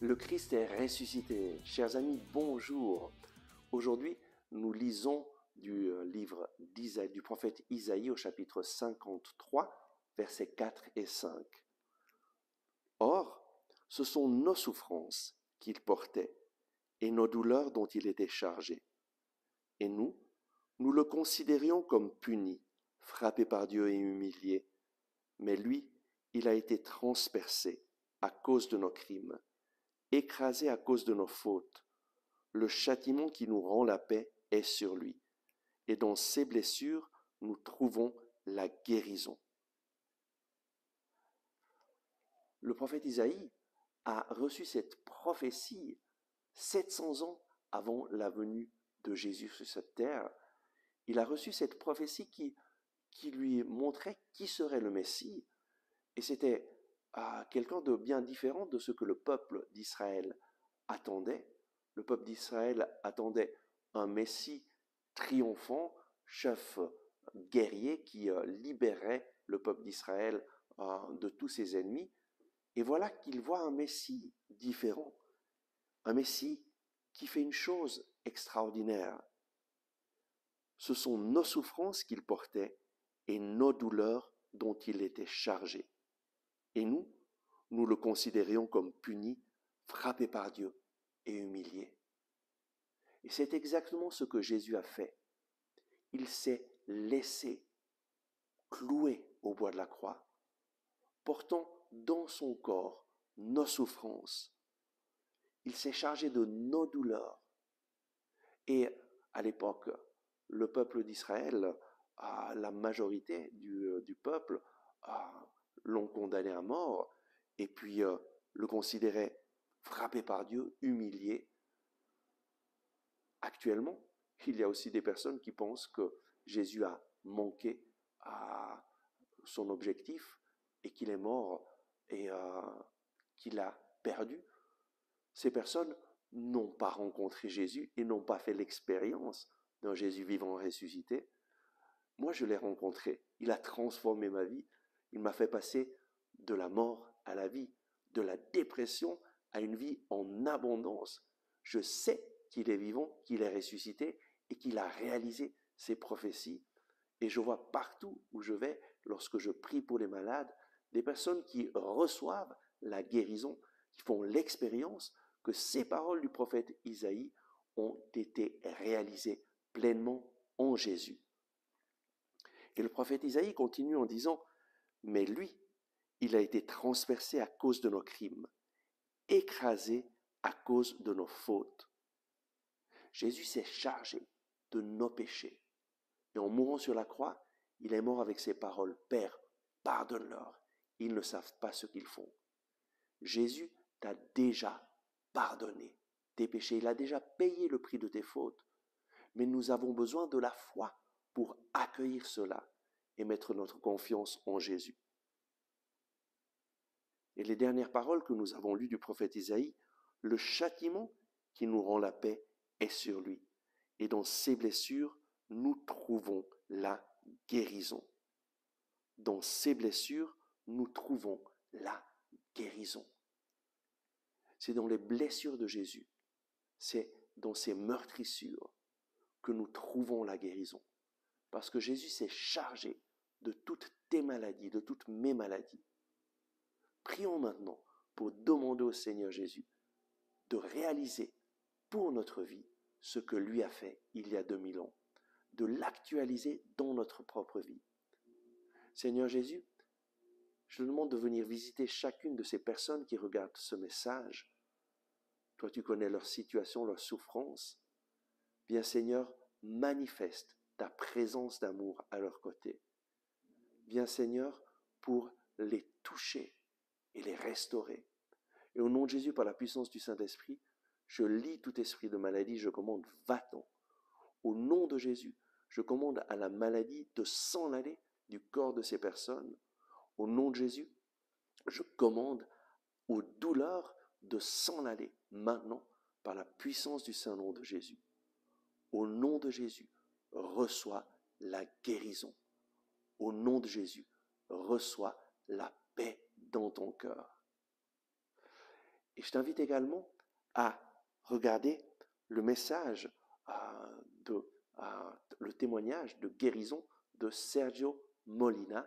Le Christ est ressuscité. Chers amis, bonjour. Aujourd'hui, nous lisons du livre du prophète Isaïe au chapitre 53, versets 4 et 5. Or, ce sont nos souffrances qu'il portait et nos douleurs dont il était chargé. Et nous le considérions comme puni, frappé par Dieu et humilié. Mais lui, il a été transpercé à cause de nos crimes, écrasé à cause de nos fautes. Le châtiment qui nous rend la paix est sur lui, et dans ses blessures, nous trouvons la guérison. Le prophète Isaïe a reçu cette prophétie 700 ans avant la venue de Jésus sur cette terre. Il a reçu cette prophétie qui lui montrait qui serait le Messie, et c'était quelqu'un de bien différent de ce que le peuple d'Israël attendait. Le peuple d'Israël attendait un Messie triomphant, chef guerrier qui libérerait le peuple d'Israël de tous ses ennemis. Et voilà qu'il voit un Messie différent, un Messie qui fait une chose extraordinaire. Ce sont nos souffrances qu'il portait et nos douleurs dont il était chargé. Et nous le considérions comme puni, frappé par Dieu et humilié. Et c'est exactement ce que Jésus a fait. Il s'est laissé clouer au bois de la croix, portant dans son corps nos souffrances. Il s'est chargé de nos douleurs. Et à l'époque, le peuple d'Israël, la majorité du peuple, l'ont condamné à mort et puis le considéraient frappé par Dieu, humilié. Actuellement, il y a aussi des personnes qui pensent que Jésus a manqué à son objectif et qu'il est mort et qu'il a perdu. Ces personnes n'ont pas rencontré Jésus et n'ont pas fait l'expérience d'un Jésus vivant ressuscité. Moi, je l'ai rencontré. Il a transformé ma vie. Il m'a fait passer de la mort à la vie, de la dépression à une vie en abondance. Je sais qu'il est vivant, qu'il est ressuscité et qu'il a réalisé ses prophéties. Et je vois partout où je vais, lorsque je prie pour les malades, des personnes qui reçoivent la guérison, qui font l'expérience que ces paroles du prophète Isaïe ont été réalisées pleinement en Jésus. Et le prophète Isaïe continue en disant « Mais lui, il a été transpercé à cause de nos crimes, écrasé à cause de nos fautes. » Jésus s'est chargé de nos péchés. Et en mourant sur la croix, il est mort avec ces paroles « Père, pardonne-leur, ils ne savent pas ce qu'ils font. » Jésus t'a déjà pardonné tes péchés, il a déjà payé le prix de tes fautes. Mais nous avons besoin de la foi pour accueillir cela et mettre notre confiance en Jésus. Et les dernières paroles que nous avons lues du prophète Isaïe, le châtiment qui nous rend la paix est sur lui. Et dans ses blessures, nous trouvons la guérison. Dans ses blessures, nous trouvons la guérison. C'est dans les blessures de Jésus, c'est dans ses meurtrissures que nous trouvons la guérison. Parce que Jésus s'est chargé de toutes tes maladies, de toutes mes maladies. Prions maintenant pour demander au Seigneur Jésus de réaliser pour notre vie ce que lui a fait il y a 2000 ans, de l'actualiser dans notre propre vie. Seigneur Jésus, je te demande de venir visiter chacune de ces personnes qui regardent ce message. Toi, tu connais leur situation, leur souffrance. Bien Seigneur, manifeste ta présence d'amour à leur côté. Viens Seigneur pour les toucher et les restaurer. Et au nom de Jésus, par la puissance du Saint-Esprit, je lie tout esprit de maladie, je commande, va-t'en. Au nom de Jésus, je commande à la maladie de s'en aller du corps de ces personnes. Au nom de Jésus, je commande aux douleurs de s'en aller maintenant par la puissance du Saint-Nom de Jésus. Au nom de Jésus, reçois la guérison. Au nom de Jésus, reçois la paix dans ton cœur. Et je t'invite également à regarder le message, le témoignage de guérison de Sergio Molina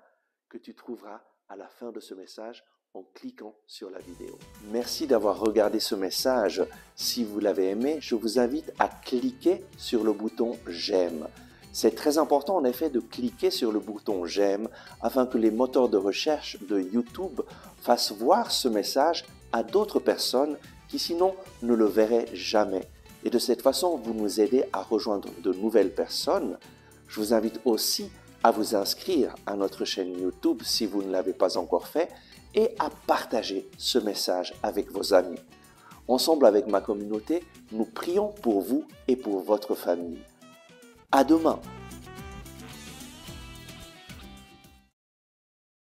que tu trouveras à la fin de ce message en cliquant sur la vidéo. Merci d'avoir regardé ce message. Si vous l'avez aimé, je vous invite à cliquer sur le bouton « J'aime ». C'est très important en effet de cliquer sur le bouton « J'aime » afin que les moteurs de recherche de YouTube fassent voir ce message à d'autres personnes qui sinon ne le verraient jamais. Et de cette façon, vous nous aidez à rejoindre de nouvelles personnes. Je vous invite aussi à vous inscrire à notre chaîne YouTube si vous ne l'avez pas encore fait et à partager ce message avec vos amis. Ensemble avec ma communauté, nous prions pour vous et pour votre famille. À demain